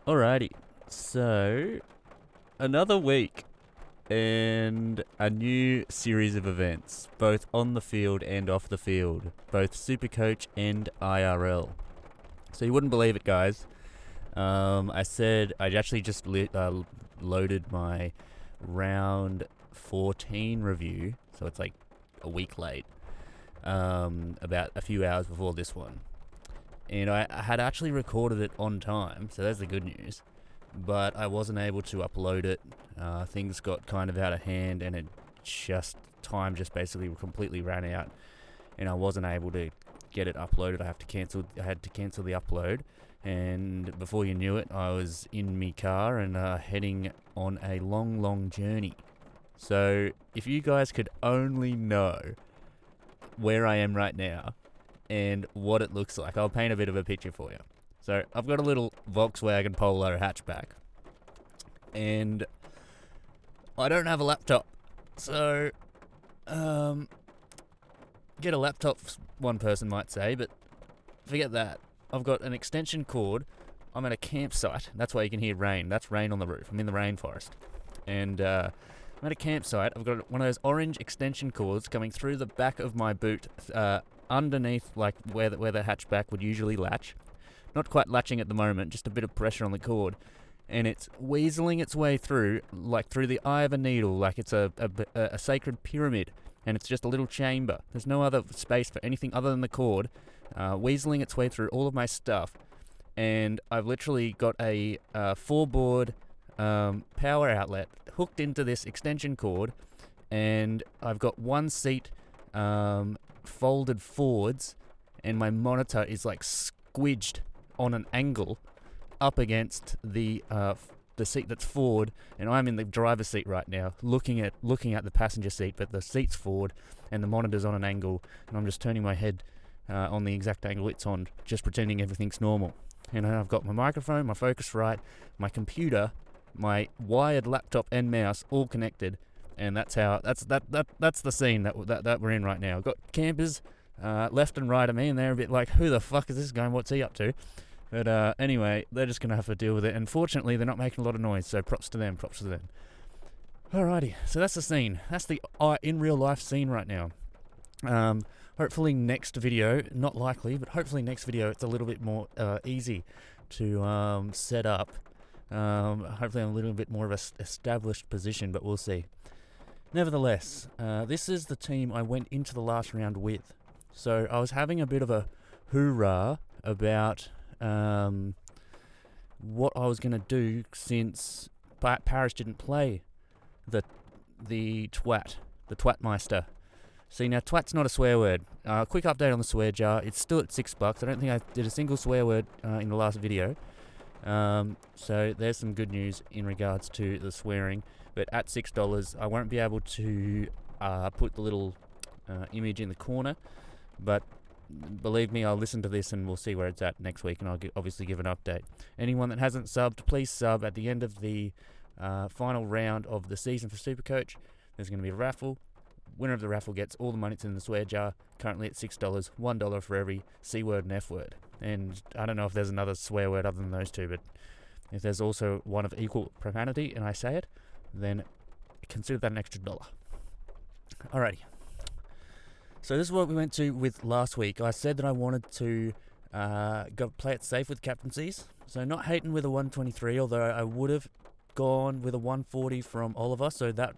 Alrighty, so another week and a new series of events, both on the field and off the field, both Supercoach and IRL. So you wouldn't believe it, guys. I said I actually just loaded my round 14 review, so it's like a week late, about a few hours before this one. And I had actually recorded it on time, so that's the good news. But I wasn't able to upload it. Things got kind of out of hand, and time just basically completely ran out, and I wasn't able to get it uploaded. I had to cancel the upload, and before you knew it, I was in my car and heading on a long journey. So if you guys could only know where I am right now and what it looks like, I'll paint a bit of a picture for you. So I've got a little Volkswagen Polo hatchback, and I don't have a laptop. So, get a laptop, one person might say, but forget that. I've got an extension cord. I'm at a campsite. That's why you can hear rain. That's rain on the roof. I'm in the rainforest. And I'm at a campsite. I've got one of those orange extension cords coming through the back of my boot, underneath like where the hatchback would usually latch. Not quite latching at the moment, just a bit of pressure on the cord. And it's weaseling its way through, like through the eye of a needle, like it's a sacred pyramid. And it's just a little chamber. There's no other space for anything other than the cord, weaseling its way through all of my stuff. And I've literally got a 4-board power outlet hooked into this extension cord, and I've got one seat folded forwards, and my monitor is like squidged on an angle up against the seat that's forward, and I'm in the driver's seat right now, looking at the passenger seat, but the seat's forward and the monitor's on an angle, and I'm just turning my head on the exact angle it's on, just pretending everything's normal. And I've got my microphone, my Focusrite, my computer, my wired laptop and mouse all connected, and that's the scene that we're in right now. I've got campers left and right of me, and they're a bit like, who the fuck is this guy? What's he up to? But anyway, they're just going to have to deal with it. And fortunately, they're not making a lot of noise, so props to them. Alrighty, so that's the scene. That's the in real life scene right now. Hopefully next video, not likely, but hopefully next video it's a little bit more easy to set up. Hopefully I'm a little bit more of an established position, but we'll see. Nevertheless, this is the team I went into the last round with. So I was having a bit of a hoorah about what I was going to do since Paris didn't play the Twatmeister. See, now twat's not a swear word. Quick update on the swear jar. It's still at $6. I don't think I did a single swear word in the last video. So there's some good news in regards to the swearing. But at $6, I won't be able to put the little image in the corner. But believe me, I'll listen to this and we'll see where it's at next week, and I'll obviously give an update. Anyone that hasn't subbed, please sub. At the end of the final round of the season for Supercoach, there's going to be a raffle. Winner of the raffle gets all the money that's in the swear jar, currently at $6, $1 for every C word and F word. And I don't know if there's another swear word other than those two, but if there's also one of equal profanity and I say it, then consider that an extra $1. Alrighty. So this is what we went to with last week. I said that I wanted to go play it safe with captaincies. So not hating with a 123, although I would have gone with a 140 from Oliver. So that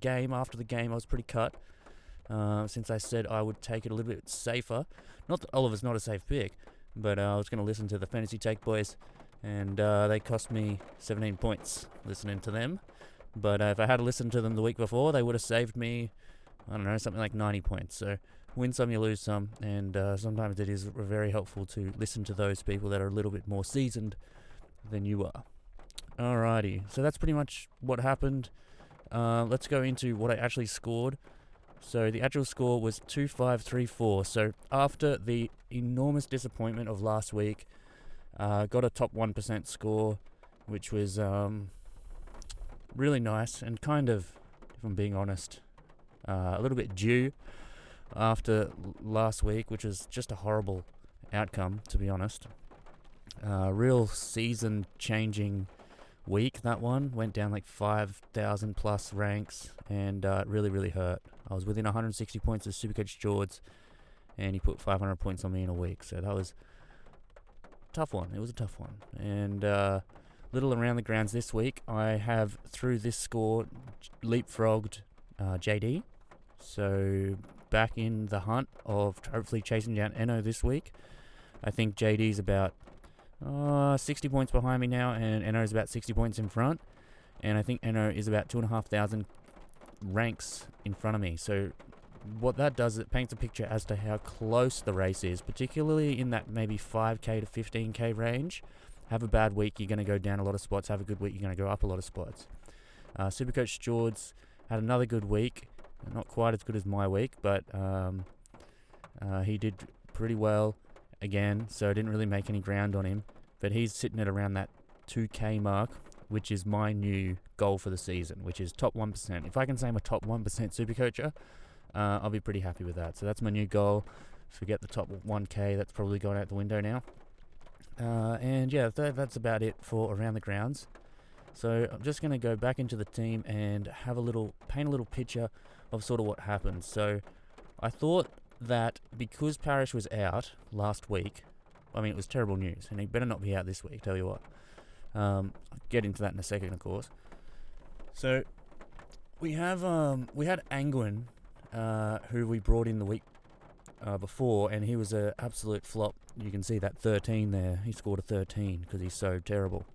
game, after the game, I was pretty cut, since I said I would take it a little bit safer. Not that Oliver's not a safe pick, but I was going to listen to the Fantasy Take boys, and they cost me 17 points listening to them. But if I had listened to them the week before, they would have saved me, I don't know, something like 90 points. So win some, you lose some, and sometimes it is very helpful to listen to those people that are a little bit more seasoned than you are. Alrighty, so that's pretty much what happened. Let's go into what I actually scored. So the actual score was 2,534. So after the enormous disappointment of last week, got a top 1% score, which was really nice and kind of, if I'm being honest, a little bit due after last week, which was just a horrible outcome, to be honest. Real season-changing week, that one. Went down like 5,000 plus ranks, and it really, really hurt. I was within 160 points of Supercoach George, and he put 500 points on me in a week. So that was a tough one. It was a tough one. And little around the grounds this week, I have, through this score, leapfrogged JD. So back in the hunt of hopefully chasing down Eno this week. I think JD's about 60 points behind me now, and Eno's about 60 points in front. And I think Eno is about 2,500 ranks in front of me. So what that does is it paints a picture as to how close the race is, particularly in that maybe 5k to 15k range. Have a bad week, you're going to go down a lot of spots. Have a good week, you're going to go up a lot of spots. Supercoach George had another good week. Not quite as good as my week, but he did pretty well again, so I didn't really make any ground on him. But he's sitting at around that 2k mark, which is my new goal for the season, which is top 1%. If I can say I'm a top 1% Supercoacher, I'll be pretty happy with that. So that's my new goal. Forget the top 1k, that's probably going out the window now. And yeah, that's about it for around the grounds. So I'm just going to go back into the team and paint a little picture of sort of what happened. So I thought that because Parrish was out last week, I mean, it was terrible news, and he better not be out this week, tell you what. I'll get into that in a second, of course. So we had Angwin, who we brought in the week before, and he was an absolute flop. You can see that 13 there. He scored a 13 because he's so terrible.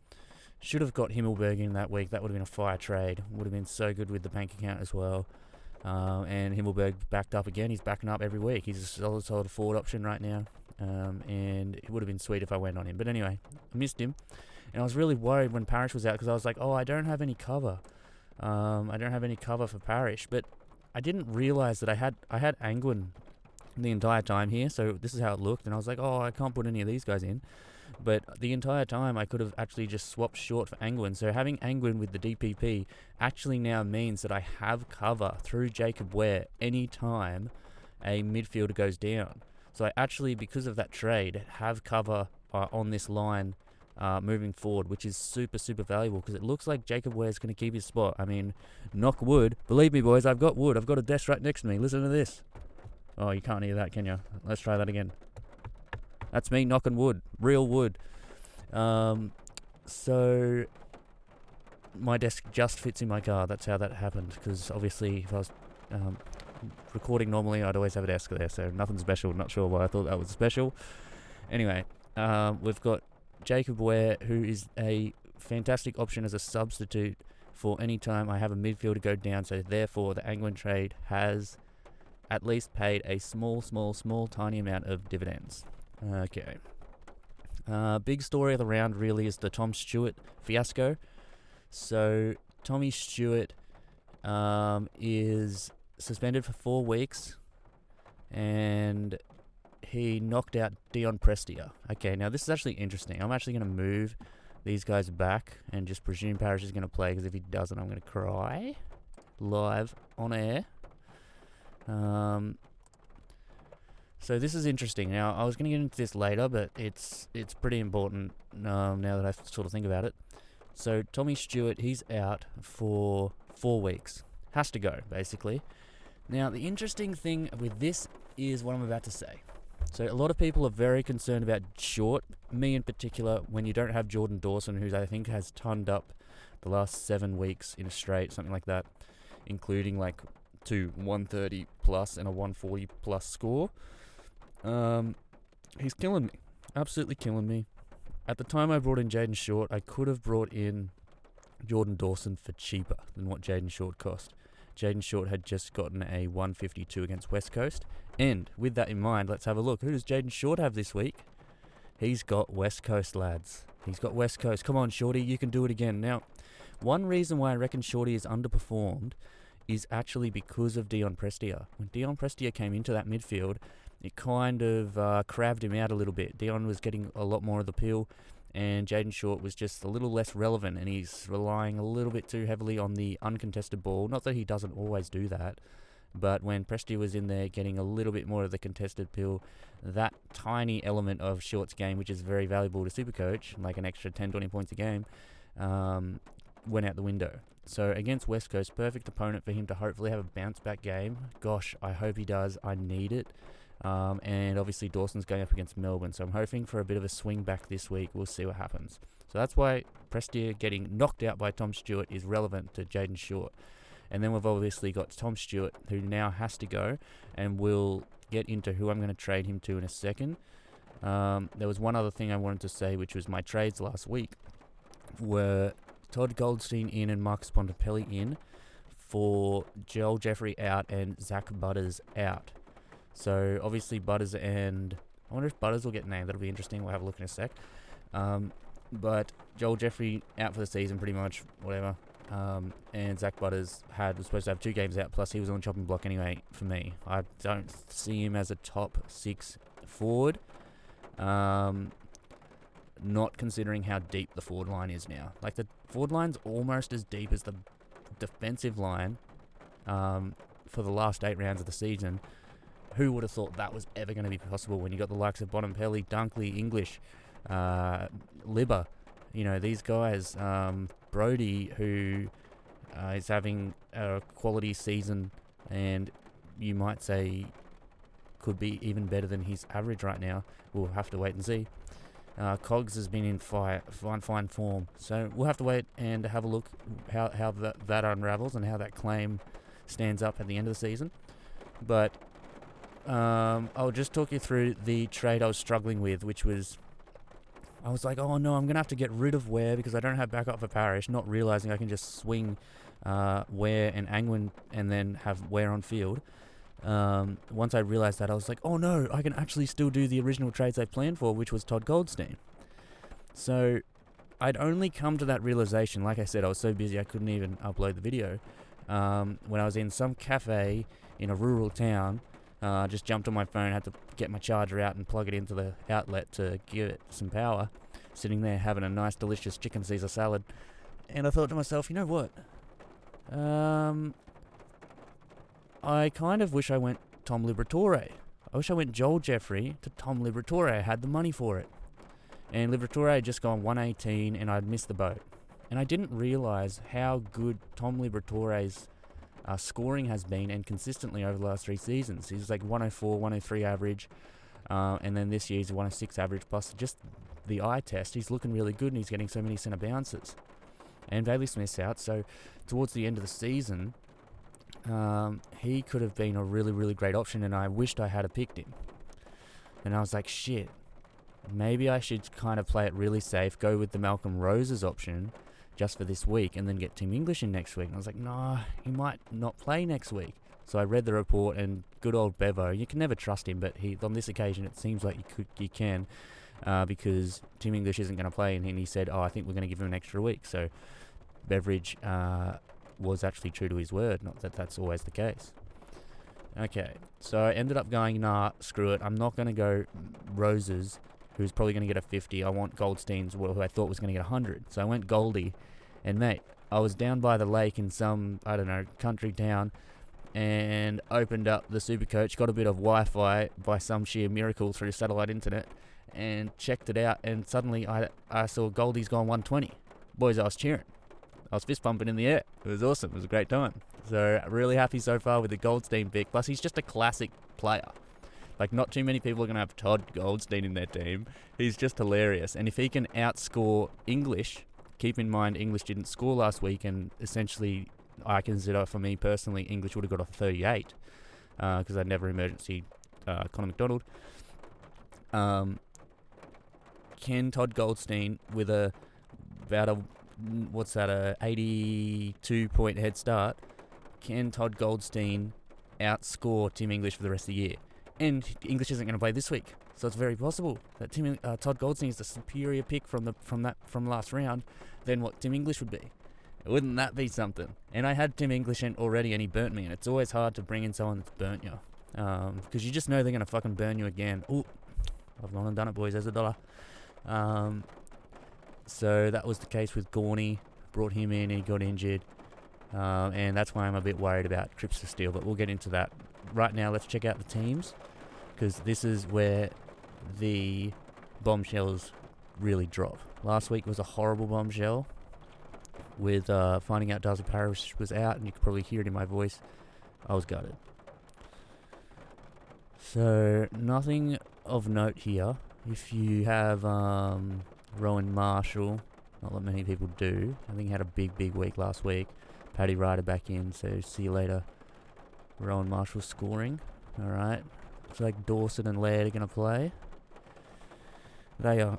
Should have got Himmelberg in that week. That would have been a fire trade. Would have been so good with the bank account as well. And Himmelberg backed up again. He's backing up every week. He's a solid forward option right now. And it would have been sweet if I went on him. But anyway, I missed him. And I was really worried when Parrish was out because I was like, I don't have any cover. I don't have any cover for Parrish. But I didn't realise that I had Angwin the entire time here. So this is how it looked. And I was like, I can't put any of these guys in. But the entire time I could have actually just swapped short for Angwin. So having Angwin with the DPP actually now means that I have cover through Jacob Ware any time a midfielder goes down. So I actually, because of that trade, have cover on this line moving forward, which is super, super valuable because it looks like Jacob Ware's going to keep his spot. I mean, knock wood. Believe me, boys, I've got wood. I've got a desk right next to me. Listen to this. Oh, you can't hear that, can you? Let's try that again. That's me knocking wood, real wood. So my desk just fits in my car. That's how that happened. Because obviously, if I was recording normally, I'd always have a desk there. So nothing special. Not sure why I thought that was special. Anyway, we've got Jacob Ware, who is a fantastic option as a substitute for any time I have a midfielder go down. So therefore, the Angwin trade has at least paid a small, tiny amount of dividends. Okay. Big story of the round really is the Tom Stewart fiasco. So Tommy Stewart is suspended for 4 weeks, and he knocked out Dion Prestia. Okay, now this is actually interesting. I'm actually going to move these guys back and just presume Parrish is going to play, because if he doesn't, I'm going to cry live on air. So this is interesting. Now, I was going to get into this later, but it's pretty important now that I sort of think about it. So Tommy Stewart, he's out for 4 weeks. Has to go, basically. Now, the interesting thing with this is what I'm about to say. So a lot of people are very concerned about short, me in particular, when you don't have Jordan Dawson, who I think has tonned up the last 7 weeks in a straight, something like that, including like 2 130 plus and a 140 plus score. He's killing me. Absolutely killing me. At the time I brought in Jaden Short, I could have brought in Jordan Dawson for cheaper than what Jaden Short cost. Jaden Short had just gotten a 152 against West Coast. And with that in mind, let's have a look. Who does Jaden Short have this week? He's got West Coast, lads. He's got West Coast. Come on, Shorty, you can do it again. Now, one reason why I reckon Shorty is underperformed is actually because of Dion Prestia. When Dion Prestia came into that midfield, it kind of craved him out a little bit. Dion was getting a lot more of the pill, and Jaden Short was just a little less relevant, and he's relying a little bit too heavily on the uncontested ball. Not that he doesn't always do that, But when Prestia was in there getting a little bit more of the contested pill, that tiny element of Short's game, which is very valuable to Supercoach, like an extra 10, 20 points a game, went out the window. So against West Coast, perfect opponent for him to hopefully have a bounce-back game. Gosh, I hope he does. I need it. And obviously Dawson's going up against Melbourne, so I'm hoping for a bit of a swing back this week. We'll see what happens. So that's why Prestia getting knocked out by Tom Stewart is relevant to Jaden Short. And then we've obviously got Tom Stewart, who now has to go, and we'll get into who I'm going to trade him to in a second. There was one other thing I wanted to say, which was my trades last week were Todd Goldstein in and Marcus Bontempelli in for Joel Jeffrey out and Zach Butters out. So obviously Butters and... I wonder if Butters will get named. That'll be interesting. We'll have a look in a sec. But Joel Jeffrey out for the season pretty much, whatever. And Zach Butters was supposed to have 2 games out, plus he was on the chopping block anyway for me. I don't see him as a top 6 forward. Not considering how deep the forward line is now. Like, the forward line's almost as deep as the defensive line for the last 8 rounds of the season. Who would have thought that was ever going to be possible when you got the likes of Bontempelli, Dunkley, English, Libba, these guys, Brody, who is having a quality season and you might say could be even better than his average right now. We'll have to wait and see. Cogs has been in fine form, so we'll have to wait and have a look how that unravels and how that claim stands up at the end of the season. But I'll just talk you through the trade I was struggling with, which was, I was like, oh no, I'm going to have to get rid of Ware because I don't have backup for Parrish, not realising I can just swing Ware and Angwin and then have Ware on field. Once I realised that, I was like, oh no, I can actually still do the original trades I planned for, which was Todd Goldstein. So I'd only come to that realisation, like I said, I was so busy I couldn't even upload the video, when I was in some cafe in a rural town. Just jumped on my phone, had to get my charger out and plug it into the outlet to give it some power. Sitting there having a nice, delicious chicken Caesar salad. And I thought to myself, you know what? I kind of wish I went Tom Liberatore. I wish I went Joel Jeffrey to Tom Liberatore. I had the money for it. And Liberatore had just gone 118 and I'd missed the boat. And I didn't realise how good Tom Liberatore's scoring has been, and consistently over the last 3 seasons. He's like 104, 103 average, and then this year he's a 106 average, plus just the eye test. He's looking really good and he's getting so many centre bounces. And Bailey Smith's out, so towards the end of the season, he could have been a really, really great option, and I wished I had picked him. And I was like, shit, maybe I should kind of play it really safe, go with the Malcolm Roses option, just for this week, and then get Tim English in next week. And I was like, nah, he might not play next week. So I read the report, and good old Bevo, you can never trust him, but on this occasion it seems like you can, because Tim English isn't going to play, and he said, I think we're going to give him an extra week. So Beveridge was actually true to his word, not that that's always the case. Okay, so I ended up going, nah, screw it, I'm not going to go Roses, who's probably going to get a 50. I want Goldstein's, who I thought was going to get 100. So I went Goldie, and mate, I was down by the lake in some, I don't know, country town, and opened up the Supercoach, got a bit of Wi-Fi by some sheer miracle through satellite internet, and checked it out, and suddenly I saw Goldie's gone 120. Boys, I was cheering. I was fist pumping in the air. It was awesome. It was a great time. So really happy so far with the Goldstein pick. Plus, he's just a classic player. Like, not too many people are going to have Todd Goldstein in their team. He's just hilarious. And if he can outscore English, keep in mind English didn't score last week, and essentially I consider, for me personally, English would have got a 38 because I'd never emergency Connor McDonald. Can Todd Goldstein, with a 82-point head start, can Todd Goldstein outscore Tim English for the rest of the year? And English isn't going to play this week, so it's very possible that Todd Goldstein is the superior pick from last round than what Tim English would be. Wouldn't that be something? And I had Tim English in already, and he burnt me. And it's always hard to bring in someone that's burnt you, because you just know they're going to fucking burn you again. Ooh, I've gone and done it, boys. There's $1. So that was the case with Gorney. Brought him in, and he got injured. and that's why I'm a bit worried about trips to steal, but we'll get into that. Right now, let's check out the teams, because this is where the bombshells really drop. Last week was a horrible bombshell with finding out Darcy Parish was out, and you could probably hear it in my voice. I was gutted. So, nothing of note here. If you have Rowan Marshall, not that many people do. I think he had a big week last week. Paddy Ryder back in, so see you later. Rowan Marshall scoring. Alright. Looks like Dawson and Laird are going to play. They are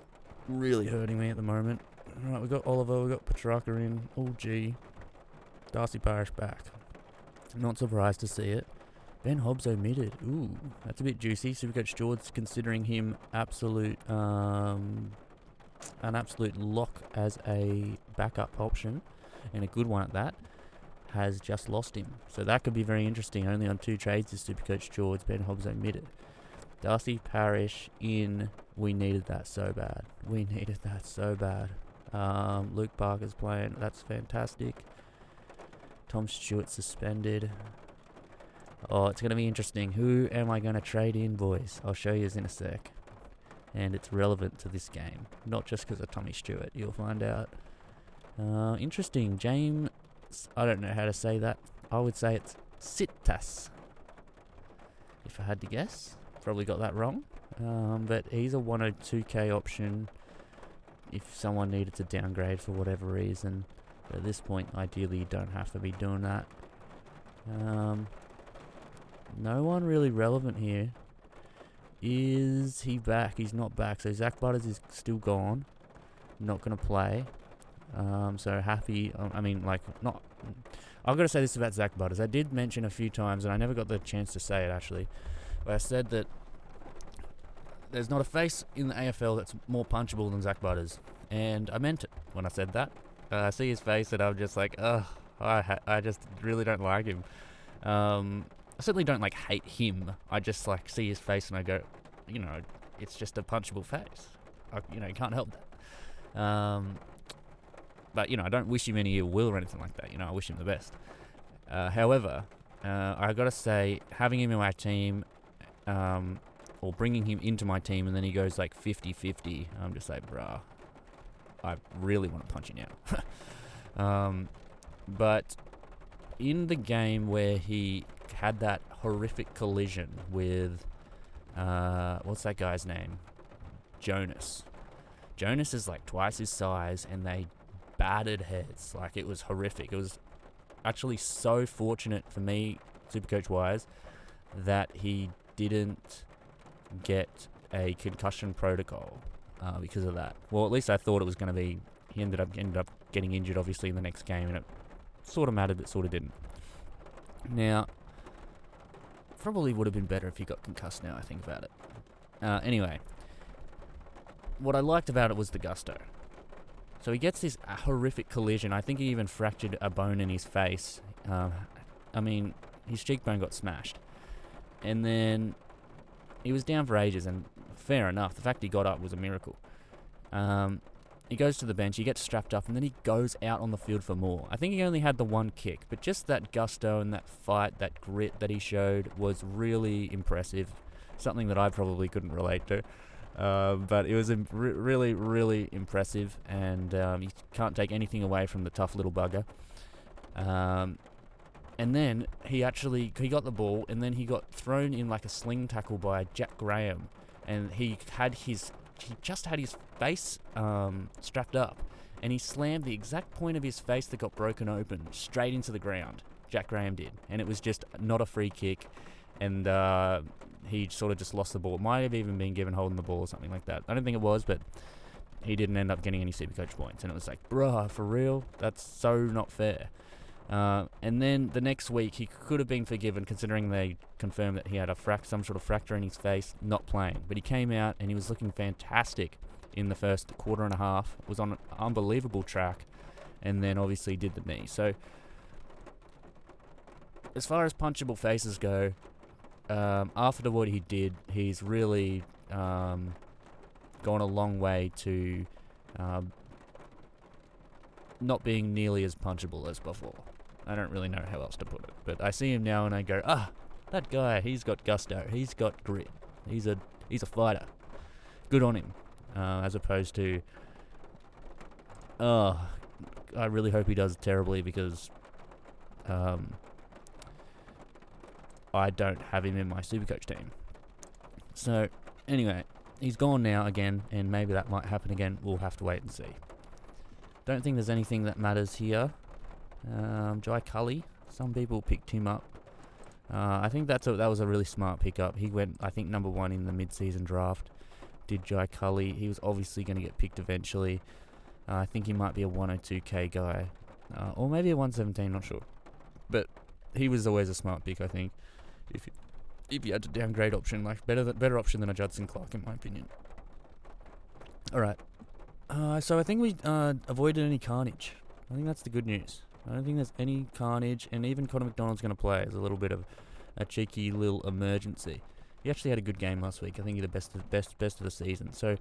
really hurting me at the moment. Alright, we've got Oliver, we've got Petrarca in. Oh, gee. Darcy Parish back. Not surprised to see it. Ben Hobbs omitted. Ooh, that's a bit juicy. Supercoach George considering him an absolute lock as a backup option, and a good one at that, has just lost him. So that could be very interesting. Only on 2 trades is Supercoach George. Ben Hobbs omitted. Darcy Parish in. We needed that so bad. Luke Parker's playing. That's fantastic. Tom Stewart suspended. Oh, it's going to be interesting. Who am I going to trade in, boys? I'll show you in a sec. And it's relevant to this game. Not just because of Tommy Stewart. You'll find out. Interesting. James, I don't know how to say that. I would say it's Sitas. If I had to guess. Probably got that wrong. But he's a 102k option if someone needed to downgrade for whatever reason. But at this point, ideally, you don't have to be doing that. No one really relevant here. Is he back? He's not back. So Zach Butters is still gone. Not going to play. So happy. Not. I've got to say this about Zach Butters. I did mention a few times, and I never got the chance to say it actually. But I said that there's not a face in the AFL that's more punchable than Zach Butters. And I meant it when I said that. I see his face, and I'm just like, ugh. I just really don't like him. I certainly don't hate him. I just see his face and I go, it's just a punchable face. You can't help that. But I don't wish him any ill will or anything like that. I wish him the best. However, I got to say, having him in my team, or bringing him into my team, and then he goes 50-50, I'm just like, bruh, I really want to punch you now. But in the game where he had that horrific collision with, what's that guy's name? Jonas. Jonas is twice his size, and they battered heads. It was horrific. It was actually so fortunate for me, Supercoach-wise, that he didn't get a concussion protocol because of that. Well, at least I thought it was going to be. He ended up getting injured, obviously, in the next game, and it sort of mattered, but sort of didn't. Now, probably would have been better if he got concussed now I think about it. Anyway, what I liked about it was the gusto. So he gets this horrific collision. I think he even fractured a bone in his face. His cheekbone got smashed. And then he was down for ages, and fair enough. The fact he got up was a miracle. He goes to the bench, he gets strapped up, and then he goes out on the field for more. I think he only had the one kick, but just that gusto and that fight, that grit that he showed was really impressive. Something that I probably couldn't relate to. But it was really, really impressive, and you can't take anything away from the tough little bugger. And then he got the ball, and then he got thrown in a sling tackle by Jack Graham, and he just had his face strapped up, and he slammed the exact point of his face that got broken open straight into the ground. Jack Graham did, and it was just not a free kick, and he sort of just lost the ball. It might have even been given holding the ball or something like that. I don't think it was, but he didn't end up getting any Supercoach points, and it was bruh, for real? That's so not fair. And then the next week, he could have been forgiven, considering they confirmed that he had some sort of fracture in his face, not playing. But he came out, and he was looking fantastic in the first quarter and a half. Was on an unbelievable track, and then obviously did the knee. So, as far as punchable faces go, after what he did, he's really gone a long way to not being nearly as punchable as before. I don't really know how else to put it. But I see him now and I go, that guy, he's got gusto. He's got grit. He's a fighter. Good on him. As opposed to, I really hope he does terribly because I don't have him in my Supercoach team. So, anyway, he's gone now again, and maybe that might happen again. We'll have to wait and see. Don't think there's anything that matters here. Jai Cully, some people picked him up. I think that was a really smart pickup. He went, I think, number 1 in the mid-season draft. Did Jai Cully. He was obviously going to get picked eventually. I think he might be a 102k guy. Or maybe a 117, not sure. But he was always a smart pick, I think. If you had to downgrade option, like better option than a Judson Clark, in my opinion. Alright. So I think we avoided any carnage. I think that's the good news. I don't think there's any carnage, and even Connor McDonald's going to play as a little bit of a cheeky little emergency. He actually had a good game last week. I think he's the best of the season. So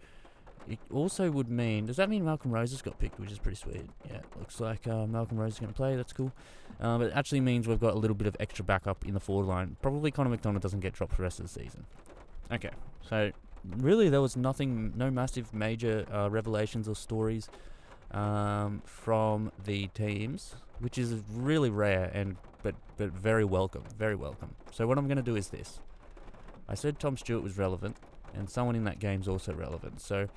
it also would mean, does that mean Malcolm Rose has got picked, which is pretty sweet? Yeah, looks like Malcolm Rose is going to play. That's cool. But it actually means we've got a little bit of extra backup in the forward line. Probably Connor McDonald doesn't get dropped for the rest of the season. Okay, so really there was no massive major revelations or stories from the teams, which is really rare but very welcome. Very welcome. So what I'm going to do is this. I said Tom Stewart was relevant, and someone in that game's also relevant. So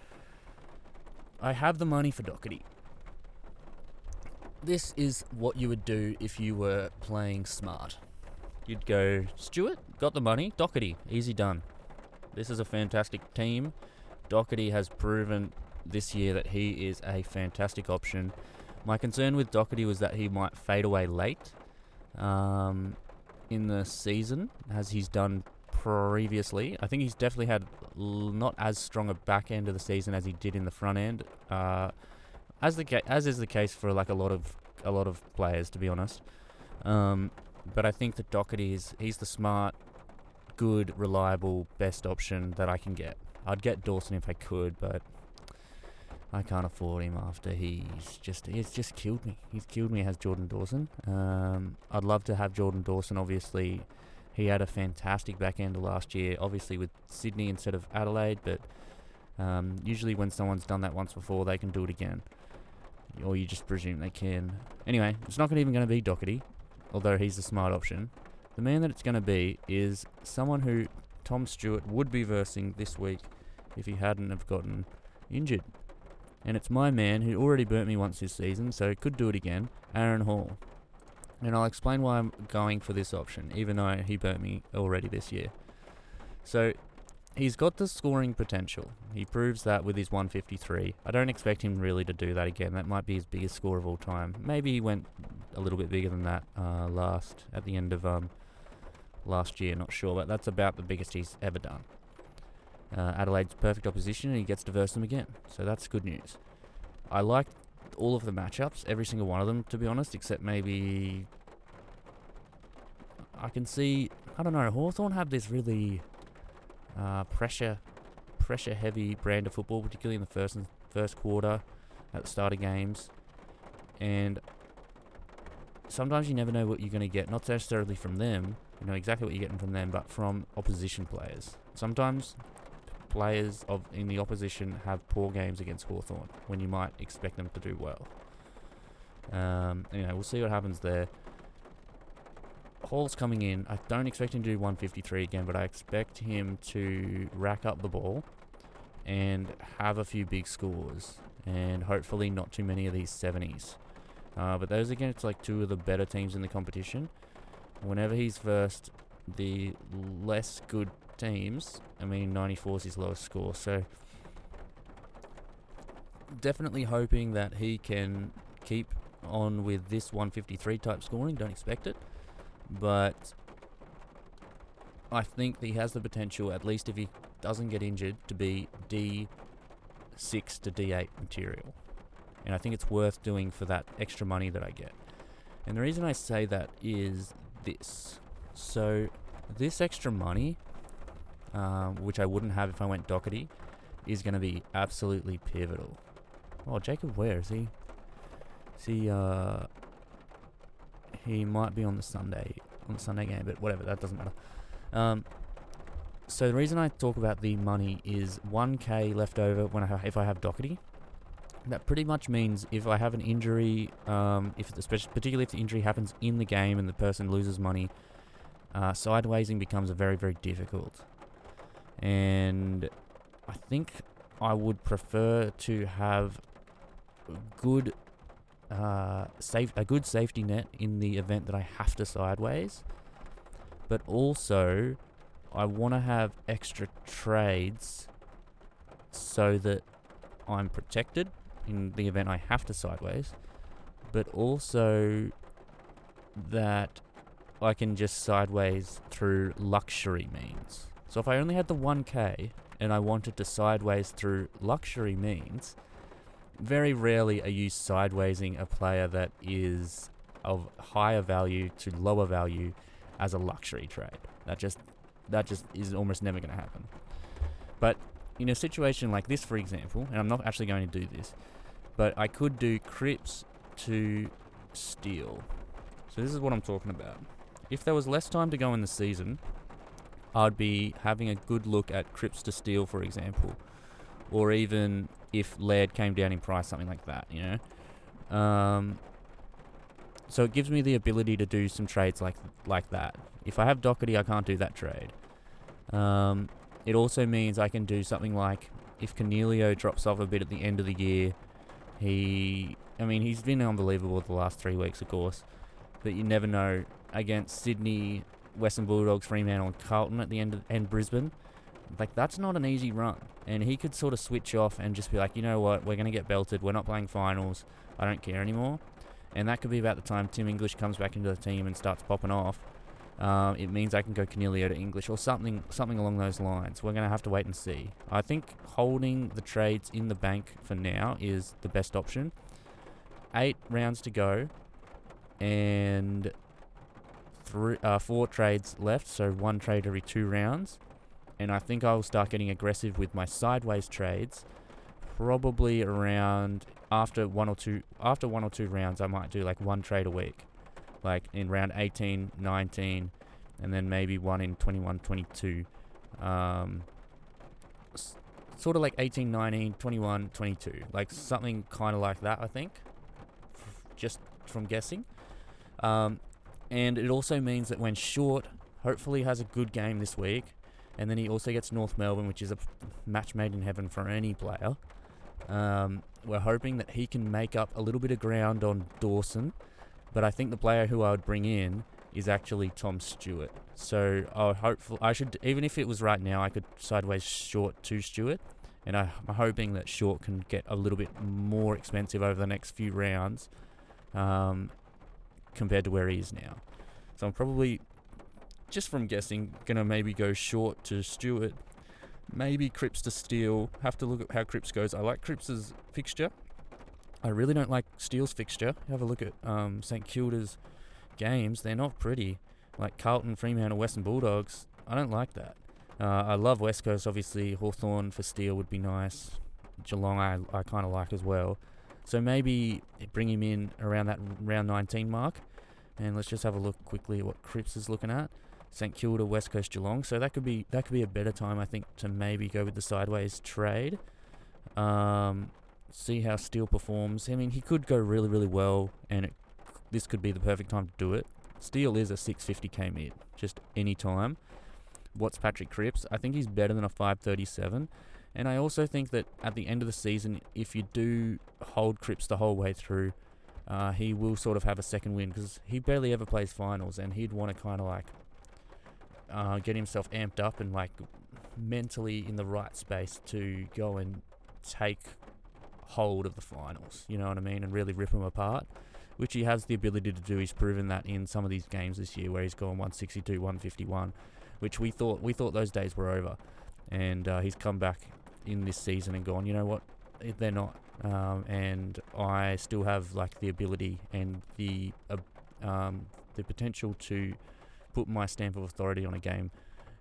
I have the money for Doherty. This is what you would do if you were playing smart. You'd go, Stewart, got the money, Doherty, easy done. This is a fantastic team. Doherty has proven this year that he is a fantastic option. My concern with Doherty was that he might fade away late in the season, as he's done previously. I think he's definitely had not as strong a back end of the season as he did in the front end, as is the case for like a lot of players, to be honest. But I think that Doherty he's the smart, good, reliable, best option that I can get. I'd get Dawson if I could, but I can't afford him after he's just killed me. He's killed me as Jordan Dawson. I'd love to have Jordan Dawson, obviously. He had a fantastic back end last year, obviously with Sydney instead of Adelaide, but usually when someone's done that once before, they can do it again. Or you just presume they can. Anyway, it's not even going to be Doherty, although he's the smart option. The man that it's going to be is someone who Tom Stewart would be versing this week if he hadn't have gotten injured. And it's my man who already burnt me once this season, so could do it again, Aaron Hall. And I'll explain why I'm going for this option, even though he burnt me already this year. So, he's got the scoring potential. He proves that with his 153. I don't expect him really to do that again. That might be his biggest score of all time. Maybe he went a little bit bigger than that at the end of last year, not sure, but that's about the biggest he's ever done. Adelaide's perfect opposition, and he gets to verse them again. So that's good news. I liked all of the matchups, every single one of them, to be honest, except maybe I can see, I don't know, Hawthorn have this really pressure heavy brand of football, particularly in the first quarter at the start of games, and sometimes you never know what you're going to get, not necessarily from them, you know exactly what you're getting from them, but from opposition players. Sometimes players in the opposition have poor games against Hawthorn when you might expect them to do well. Anyway, we'll see what happens there. Hall's coming in. I don't expect him to do 153 again, but I expect him to rack up the ball and have a few big scores, and hopefully not too many of these 70s. But those against like two of the better teams in the competition. Whenever he's versed the less good teams, 94 is his lowest score, so definitely hoping that he can keep on with this 153 type scoring. Don't expect it, but I think he has the potential, at least if he doesn't get injured, to be D6 to D8 material, and I think it's worth doing for that extra money that I get. And the reason I say that is this. So this extra money, which I wouldn't have if I went Doherty, is going to be absolutely pivotal. Oh, Jacob Ware, is he? He might be on the Sunday game, but whatever, that doesn't matter. So the reason I talk about the money is 1k left over if I have Doherty. That pretty much means if I have an injury, particularly if the injury happens in the game and the person loses money, sidewaysing becomes very, very difficult. And I think I would prefer to have a good safety net in the event that I have to sideways. But also, I want to have extra trades so that I'm protected in the event I have to sideways, but also that I can just sideways through luxury means. So if I only had the 1k and I wanted to sideways through luxury means, very rarely are you sidewaysing a player that is of higher value to lower value as a luxury trade. That just is almost never going to happen. But in a situation like this, for example, and I'm not actually going to do this, but I could do Cripps to Steele. So this is what I'm talking about. If there was less time to go in the season, I'd be having a good look at Cripps to Steele, for example, or even if Laird came down in price, something like that, So it gives me the ability to do some trades like that. If I have Doherty, I can't do that trade. It also means I can do something like if Cornelio drops off a bit at the end of the year. He's been unbelievable the last 3 weeks, of course, but you never know. Against Sydney, Western Bulldogs, Fremantle, and Carlton at the end and Brisbane, that's not an easy run. And he could sort of switch off and just be like, you know what, we're going to get belted. We're not playing finals. I don't care anymore. And that could be about the time Tim English comes back into the team and starts popping off. It means I can go Cornelio to English or something along those lines. We're going to have to wait and see. I think holding the trades in the bank for now is the best option. 8 rounds to go and 4 trades left, so 1 trade every 2 rounds. And I think I'll start getting aggressive with my sideways trades probably around after one or two rounds. I might do 1 trade a week. In round 18, 19, and then maybe 1 in 21, 22. Sort of 18, 19, 21, 22. Something kind of like that, I think. Just from guessing. And it also means that when Short hopefully has a good game this week, and then he also gets North Melbourne, which is a match made in heaven for any player, we're hoping that he can make up a little bit of ground on Dawson. But I think the player who I would bring in is actually Tom Stewart. So I should, even if it was right now, I could sideways Short to Stewart. And I'm hoping that Short can get a little bit more expensive over the next few rounds compared to where he is now. So I'm probably, just from guessing, going to maybe go Short to Stewart. Maybe Cripps to Steele. Have to look at how Cripps goes. I like Cripps' fixture. I really don't like Steele's fixture. Have a look at St Kilda's games. They're not pretty. Carlton, Fremantle, Western Bulldogs. I don't like that. I love West Coast, obviously. Hawthorn for Steele would be nice. Geelong I kind of like as well. So maybe bring him in around that round 19 mark. And let's just have a look quickly at what Cripps is looking at. St Kilda, West Coast, Geelong. So that could be a better time, I think, to maybe go with the sideways trade. See how Steele performs. He could go really, really well, and this could be the perfect time to do it. Steele is a 650k mid, just any time. What's Patrick Cripps? I think he's better than a 537, and I also think that at the end of the season, if you do hold Cripps the whole way through, he will sort of have a second win, because he barely ever plays finals, and he'd want to kind of get himself amped up and mentally in the right space to go and take hold of the finals, you know what I mean, and really rip them apart, which he has the ability to do. He's proven that in some of these games this year where he's gone 162, 151, which we thought those days were over, and he's come back in this season and gone, you know what, they're not, and I still have the ability and the potential to put my stamp of authority on a game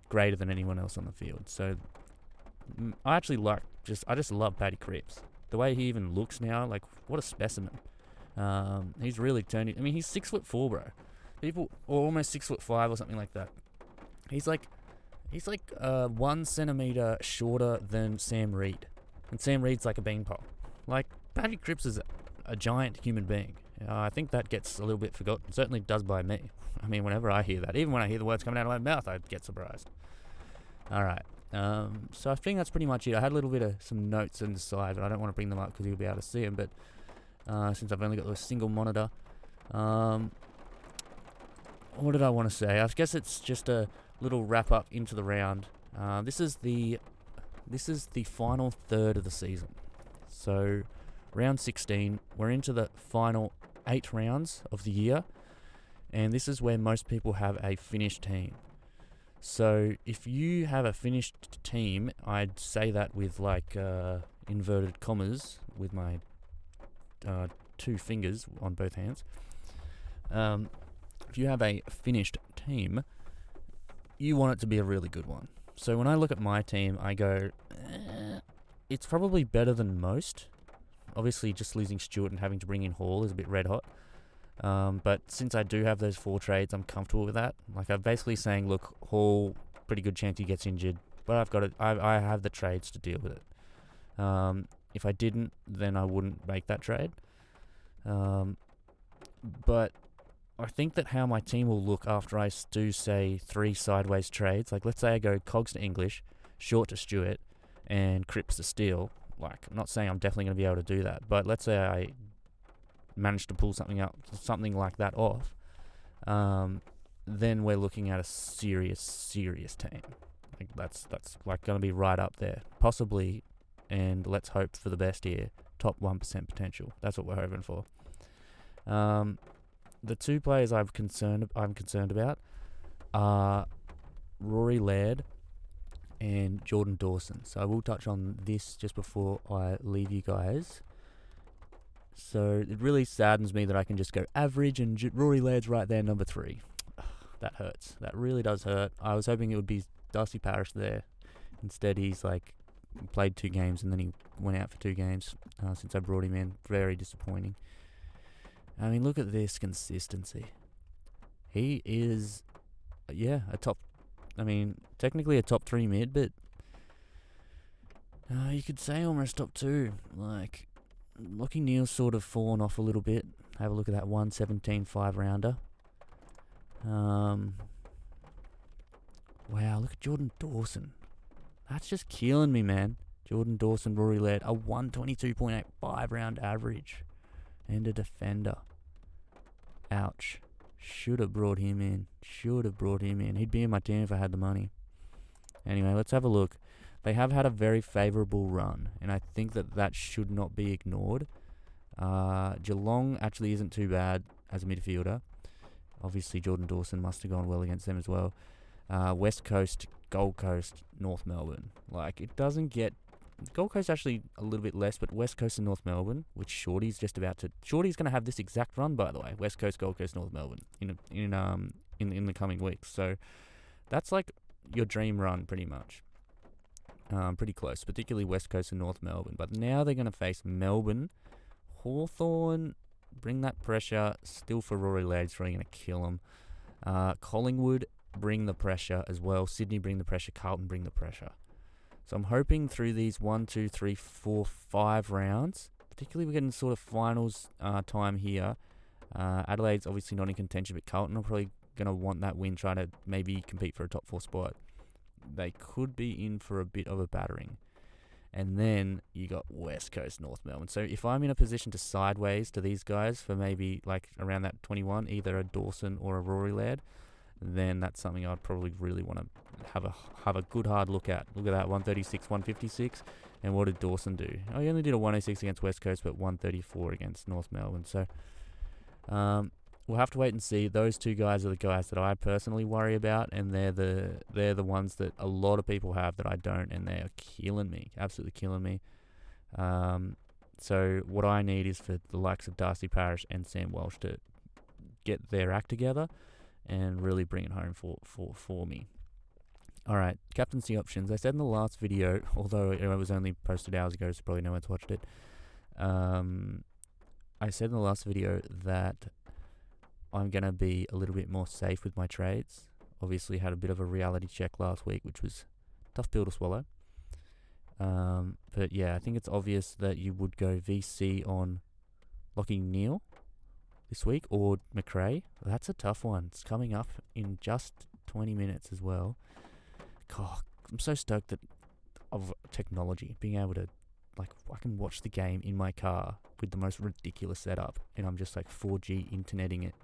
greater than anyone else on the field. So I actually I just love Paddy Cripps. The way he even looks now, what a specimen. He's really turned it. He's 6'4", bro. People, or almost 6'5" or something like that. He's like 1 centimeter shorter than Sam Reed, and Sam Reed's like a beanpole. Like, Paddy Cripps is a giant human being. I think that gets a little bit forgotten. It certainly does by me. I mean, whenever I hear that, even when I hear the words coming out of my mouth, I get surprised. All right. So I think that's pretty much it. I had a little bit of some notes on the side, but I don't want to bring them up because you'll be able to see them. But since I've only got a single monitor, what did I want to say? I guess it's just a little wrap up into the round. This is the final third of the season. So round 16, we're into the final 8 rounds of the year, and this is where most people have a finished team. So if you have a finished team, I'd say that with like inverted commas with my 2 fingers on both hands. If you have a finished team, you want it to be a really good one. So when I look at my team, I go, it's probably better than most. Obviously, just losing Stewart and having to bring in Hall is a bit red hot. But since I do have those 4 trades, I'm comfortable with that. Like, I'm basically saying, look, Hall, pretty good chance he gets injured, but I have the trades to deal with it. If I didn't, then I wouldn't make that trade. But I think that how my team will look after I do, say, 3 sideways trades, like let's say I go Cogs to English, Short to Stewart, and Cripps to Steele. Like, I'm not saying I'm definitely going to be able to do that, but let's say I manage to pull something like that off, then we're looking at a serious team. Like, that's like going to be right up there, possibly, and let's hope for the best here, top 1% potential. That's what we're hoping for. The 2 players I'm concerned about are Rory Laird and Jordan Dawson. So I will touch on this just before I leave you guys. So it really saddens me that I can just go average and Rory Laird's right there, number 3. That hurts. That really does hurt. I was hoping it would be Darcy Parish there. Instead, he's like played 2 games and then he went out for 2 games since I brought him in. Very disappointing. I mean, look at this consistency. He is, technically a top 3 mid, but you could say almost top 2. Like, Lockie Neal's sort of fallen off a little bit. Have a look at that 117 5-rounder. Wow, look at Jordan Dawson. That's just killing me, man. Jordan Dawson, Rory Laird, a 122.8 5-round average. And a defender. Ouch. Should have brought him in. He'd be in my team if I had the money. Anyway, let's have a look. They have had a very favourable run, and I think that should not be ignored. Geelong actually isn't too bad as a midfielder. Obviously, Jordan Dawson must have gone well against them as well. West Coast, Gold Coast, North Melbourne. Like, it doesn't get... Gold Coast actually a little bit less, but West Coast and North Melbourne, which Shorty's going to have this exact run, by the way. West Coast, Gold Coast, North Melbourne in the coming weeks. So that's like your dream run, pretty much. Pretty close, particularly West Coast and North Melbourne. But now they're going to face Melbourne, Hawthorn, bring that pressure. Still for Rory Laird, it's really going to kill him. Collingwood, bring the pressure as well. Sydney, bring the pressure. Carlton, bring the pressure. So I'm hoping through these 1, 2, 3, 4, 5 rounds, particularly we're getting sort of finals time here. Adelaide's obviously not in contention, but Carlton are probably going to want that win, try to maybe compete for a top 4 spot. They could be in for a bit of a battering. And then you got West Coast, North Melbourne. So if I'm in a position to sideways to these guys for maybe like around that 21, either a Dawson or a Rory Laird, then that's something I'd probably really want to have a good hard look at. Look at that, 136, 156. And what did Dawson do? Oh, he only did a 106 against West Coast, but 134 against North Melbourne. So we'll have to wait and see. Those 2 guys are the guys that I personally worry about, and they're the ones that a lot of people have that I don't, and they're killing me, absolutely killing me. So what I need is for the likes of Darcy Parish and Sam Welsh to get their act together and really bring it home for me. All right, captaincy options. I said in the last video, although it was only posted hours ago, so probably no one's watched it. I said in the last video that I'm going to be a little bit more safe with my trades. Obviously had a bit of a reality check last week, which was a tough pill to swallow. But yeah, I think it's obvious that you would go VC on locking Neil this week or McRae. That's a tough one. It's coming up in just 20 minutes as well. God, I'm so stoked that of technology, being able to, like, I can watch the game in my car with the most ridiculous setup, and I'm just like 4G interneting it,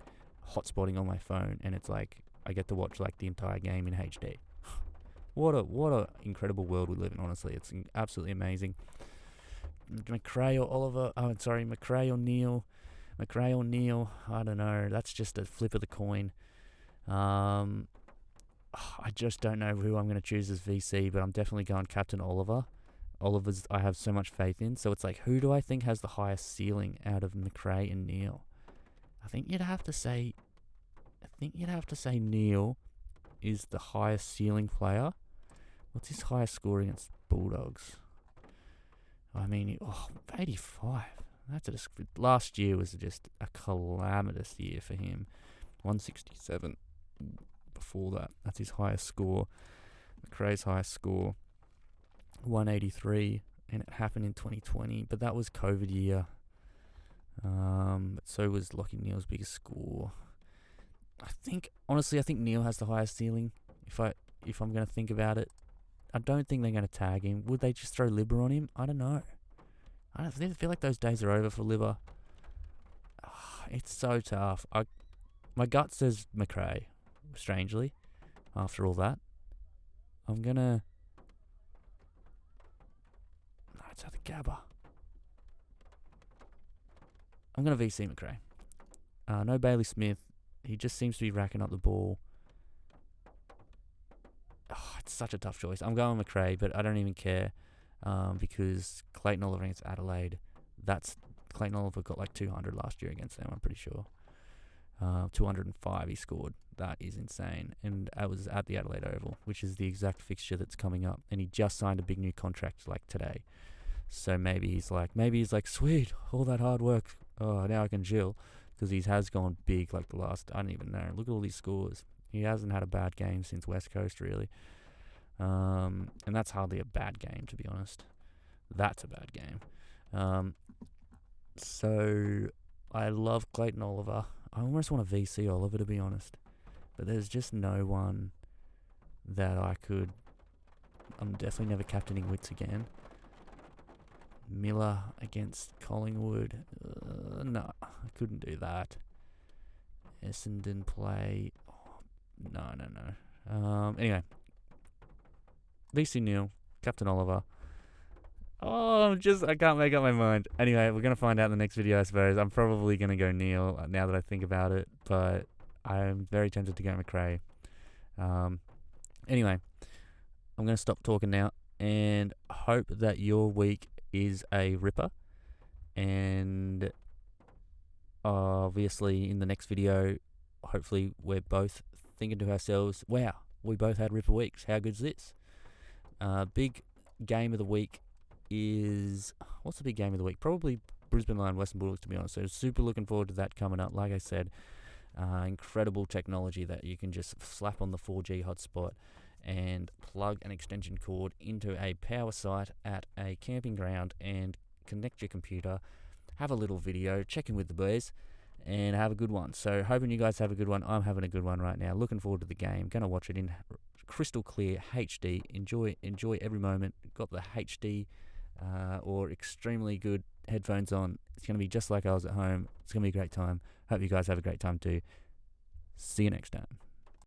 hotspotting on my phone, and it's like I get to watch like the entire game in HD. What a incredible world we live in, honestly. It's absolutely amazing. McRae or Oliver, McRae or Neil. McRae or Neil, I don't know. That's just a flip of the coin. I just don't know who I'm going to choose as VC, but I'm definitely going Captain Oliver. Oliver's I have so much faith in. So it's like, who do I think has the highest ceiling out of McRae and Neil? I think you'd have to say Neil is the highest ceiling player. What's his highest score against Bulldogs? I mean, 85. Last year was just a calamitous year for him. 167 before that. That's his highest score. McRae's highest score, 183, and it happened in 2020, but that was COVID year. But so was Lockie Neal's biggest score. I think Neil has the highest ceiling. If I'm going to think about it, I don't think they're going to tag him. Would they just throw Libba on him? I don't know. I feel like those days are over for Libba. It's so tough. My gut says McRae, strangely, after all that. I'm going to... No, it's at the Gabba. I'm going to VC McRae. No Bailey Smith. He just seems to be racking up the ball. It's such a tough choice. I'm going McRae, but I don't even care because Clayton Oliver against Adelaide. Clayton Oliver got like 200 last year against them, I'm pretty sure. 205 he scored. That is insane. And that was at the Adelaide Oval, which is the exact fixture that's coming up. And he just signed a big new contract like today. So maybe he's like, sweet, all that hard work. Oh, now I can chill. Because he has gone big like the last, I don't even know. Look at all these scores. He hasn't had a bad game since West Coast, really. And that's hardly a bad game, to be honest. That's a bad game. So I love Clayton Oliver. I almost want to VC Oliver, to be honest. But there's just no one that I'm definitely never captaining Wits again. Miller against Collingwood. No, I couldn't do that. Essendon play. No. Anyway. VC Neil, Captain Oliver. I can't make up my mind. Anyway, we're going to find out in the next video, I suppose. I'm probably going to go Neil now that I think about it, but I'm very tempted to go McRae. Anyway, I'm going to stop talking now and hope that your week is a ripper. And obviously in the next video, hopefully we're both thinking to ourselves, wow, we both had ripper weeks. How good's this? Big game of the week is... What's the big game of the week? Probably Brisbane Lions, Western Bulldogs, to be honest. So super looking forward to that coming up. Like I said, incredible technology that you can just slap on the 4G hotspot and plug an extension cord into a power site at a camping ground and connect your computer, have a little video, check in with the boys, and have a good one. So hoping you guys have a good one. I'm having a good one right now. Looking forward to the game. Going to watch it in crystal clear HD. Enjoy every moment. Got the HD or extremely good headphones on. It's going to be just like I was at home. It's going to be a great time. Hope you guys have a great time too. See you next time.